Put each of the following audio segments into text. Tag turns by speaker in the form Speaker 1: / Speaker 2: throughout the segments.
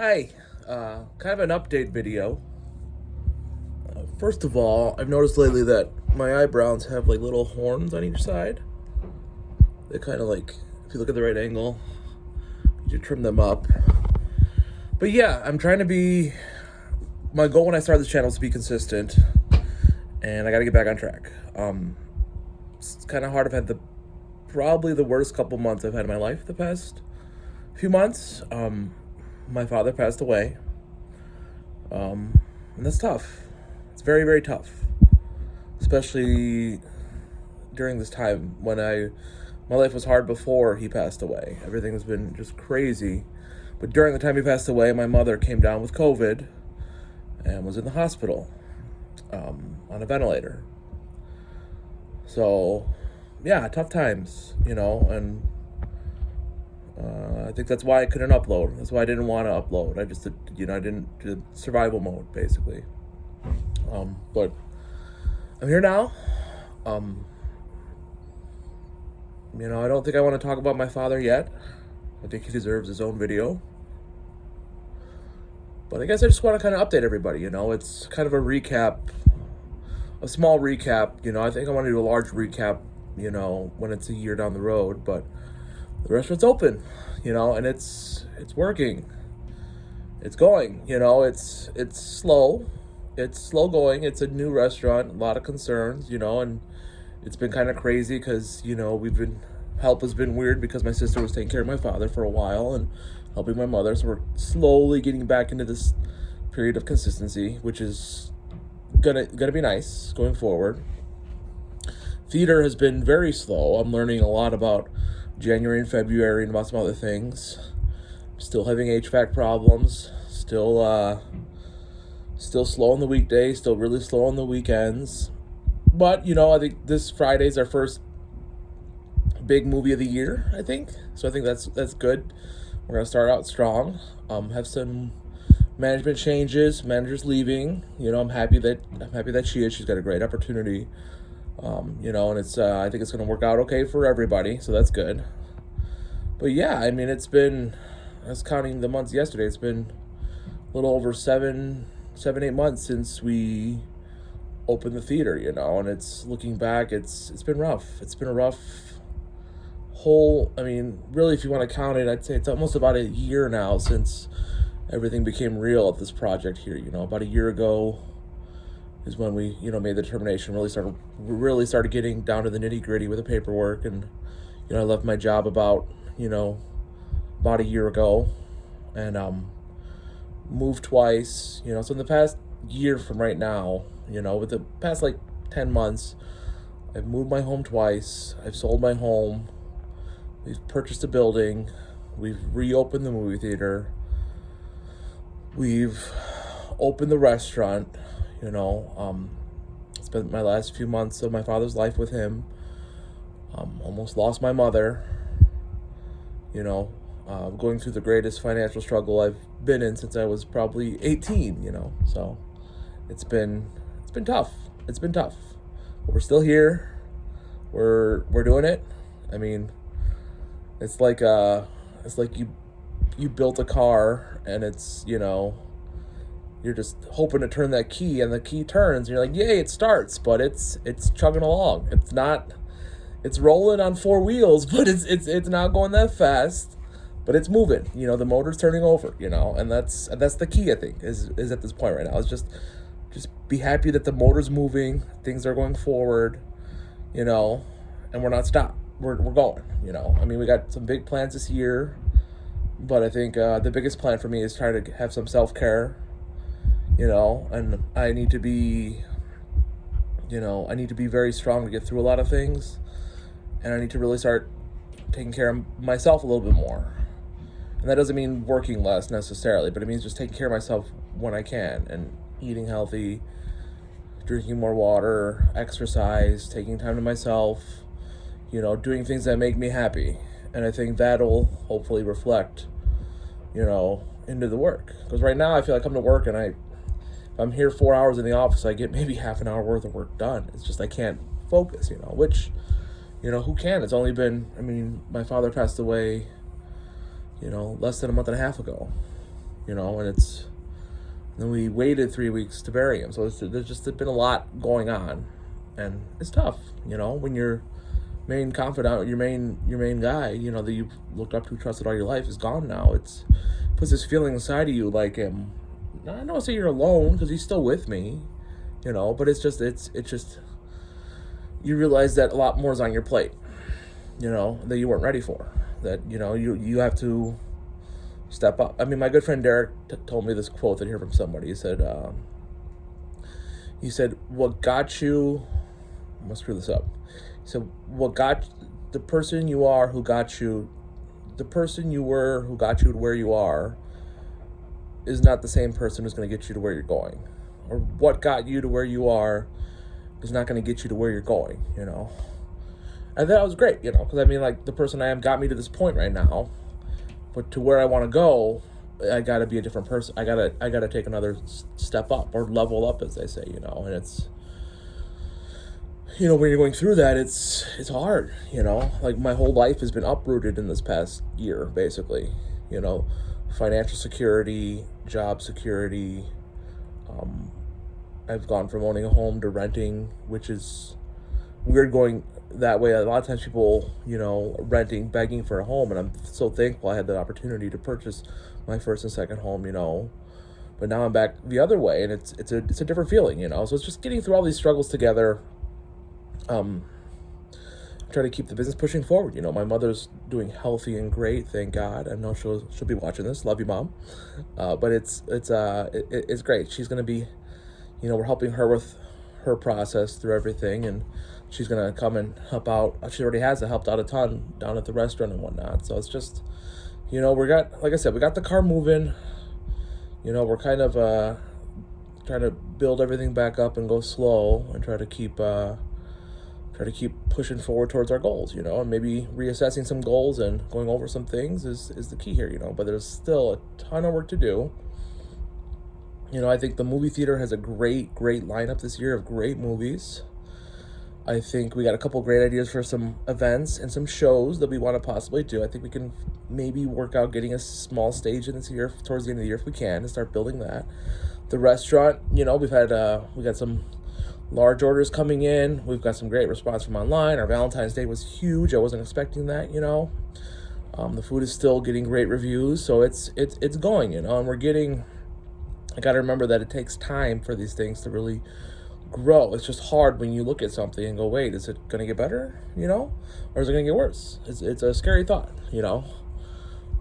Speaker 1: Hi, kind of an update video. First of all, I've noticed lately that my eyebrows have like little horns on each side. They kind of like, if you look at the right angle, you trim them up. But yeah, I'm trying to be. My goal when I started this channel is to be consistent, and I got to get back on track. It's kind of hard. I've had probably the worst couple months I've had in my life the past few months. My father passed away, and that's tough. It's very, very tough, especially during this time when my life was hard before he passed away. Everything has been just crazy. But during the time he passed away, my mother came down with COVID and was in the hospital on a ventilator. So, yeah, tough times, and I think that's why I couldn't upload. That's why I didn't want to upload. I just, I didn't do survival mode, basically. But I'm here now. I don't think I want to talk about my father yet. I think he deserves his own video. But I guess I just want to kind of update everybody, It's kind of a small recap, I think I want to do a large recap, when it's a year down the road, but the restaurant's open, and it's working. It's going, it's slow. It's slow going. It's a new restaurant, a lot of concerns, and it's been kind of crazy because, help has been weird because my sister was taking care of my father for a while and helping my mother. So we're slowly getting back into this period of consistency, which is gonna be nice going forward. Theater has been very slow. I'm learning a lot about January and February and about some other things. Still having HVAC problems. Still slow on the weekdays. Still really slow on the weekends. But, I think this Friday's our first big movie of the year, I think. So I think that's good. We're going to start out strong. Have some management changes, managers leaving. I'm happy that she is. She's got a great opportunity. And it's I think it's going to work out okay for everybody. So that's good. But yeah, I mean, I was counting the months yesterday. It's been a little over 8 months since we opened the theater, and it's looking back, it's been rough. It's been a rough really, if you want to count it, I'd say it's almost about a year now since everything became real at this project here. About a year ago is when we, made the determination, really started getting down to the nitty gritty with the paperwork. And, I left my job about a year ago and, moved twice, so in the past year from right now, with the past 10 months, I've moved my home twice. I've sold my home. We've purchased a building. We've reopened the movie theater. We've opened the restaurant, spent my last few months of my father's life with him. Almost lost my mother, going through the greatest financial struggle I've been in since I was probably 18, so it's been tough. It's been tough, but we're still here. We're doing it. I mean, it's like you built a car and it's, you're just hoping to turn that key and the key turns and you're like, yay, it starts, but it's chugging along. It's rolling on four wheels, but it's not going that fast. But it's moving, the motor's turning over, and that's the key, I think, is at this point right now. It's just be happy that the motor's moving, things are going forward, and we're not stopped. We're going, I mean, we got some big plans this year, but I think the biggest plan for me is trying to have some self-care, and I need to be very strong to get through a lot of things, and I need to really start taking care of myself a little bit more. And that doesn't mean working less necessarily, but it means just taking care of myself when I can and eating healthy, drinking more water, exercise, taking time to myself, doing things that make me happy. And I think that'll hopefully reflect, into the work. Because right now I feel like I come to work and if I'm here 4 hours in the office, I get maybe half an hour worth of work done. It's just I can't focus, which, who can? It's only been, my father passed away less than a month and a half ago. and then we waited 3 weeks to bury him. So there's just been a lot going on, and it's tough, when your main confidant, your main guy, that you looked up to, trusted all your life, is gone now. It puts this feeling inside of you, like, I don't want to say you're alone, because he's still with me, but it's just you realize that a lot more is on your plate, that you weren't ready for. That you have to step up. I mean, my good friend Derek told me this quote that I heard from somebody. He said, "What got you?" I'm gonna screw this up. He said, "What got the person you are who got you, the person you were who got you to where you are, is not the same person who's going to get you to where you're going, or what got you to where you are is not going to get you to where you're going." And that was great, because I mean, like, the person I am got me to this point right now. But to where I want to go, I got to be a different person. I got to take another step up, or level up, as they say, and it's, when you're going through that, it's hard, like, my whole life has been uprooted in this past year, basically, financial security, job security. I've gone from owning a home to renting, which is weird going that way. A lot of times people, renting, begging for a home, and I'm so thankful I had the opportunity to purchase my first and second home, but now I'm back the other way, and it's a different feeling, so it's just getting through all these struggles together. Trying to keep the business pushing forward. My mother's doing healthy and great, thank God. I know she'll be watching this. Love you, Mom. But it's great. She's gonna be, we're helping her with her process through everything, and she's gonna come and help out. She already has helped out a ton down at the restaurant and whatnot. So it's just, like I said, we got the car moving. We're kind of trying to build everything back up and go slow and try to keep pushing forward towards our goals, and maybe reassessing some goals and going over some things is the key here, but there's still a ton of work to do. I think the movie theater has a great lineup this year of great movies. I think we got a couple great ideas for some events and some shows that we want to possibly do. I think we can maybe work out getting a small stage in this year towards the end of the year if we can, and start building that. The restaurant, we got some large orders coming in. We've got some great response from online. Our Valentine's Day was huge. I wasn't expecting that, The food is still getting great reviews, so it's going, and I got to remember that it takes time for these things to really grow. It's just hard when you look at something and go, wait, is it going to get better, or is it going to get worse? It's a scary thought, I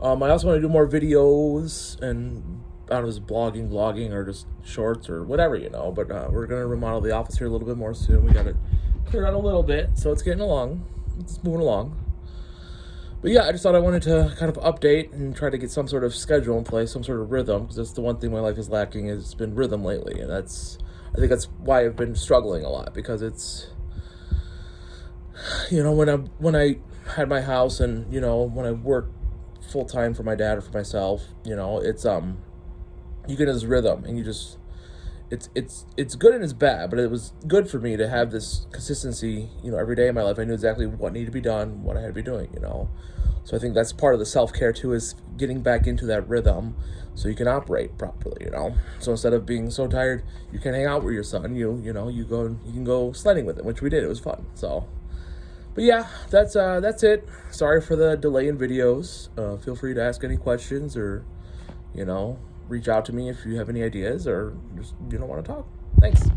Speaker 1: also want to do more videos, and I don't know, just blogging, or just shorts or whatever, but we're going to remodel the office here a little bit more soon. We got it cleared out a little bit, so it's getting along. It's moving along. But yeah, I just thought I wanted to kind of update and try to get some sort of schedule in place, some sort of rhythm, because that's the one thing my life is lacking, is been rhythm lately, and I think that's why I've been struggling a lot, because it's, when I had my house, and when I worked full time for my dad or for myself, it's you get this rhythm, and you just, it's good and it's bad, but it was good for me to have this consistency, every day in my life. I knew exactly what needed to be done, what I had to be doing, So I think that's part of the self-care too, is getting back into that rhythm so you can operate properly, So instead of being so tired you can't hang out with your son, you can go sledding with him, which we did. It was fun. So, but yeah, that's it. Sorry for the delay in videos. Feel free to ask any questions, or reach out to me if you have any ideas, or just want to talk. Thanks.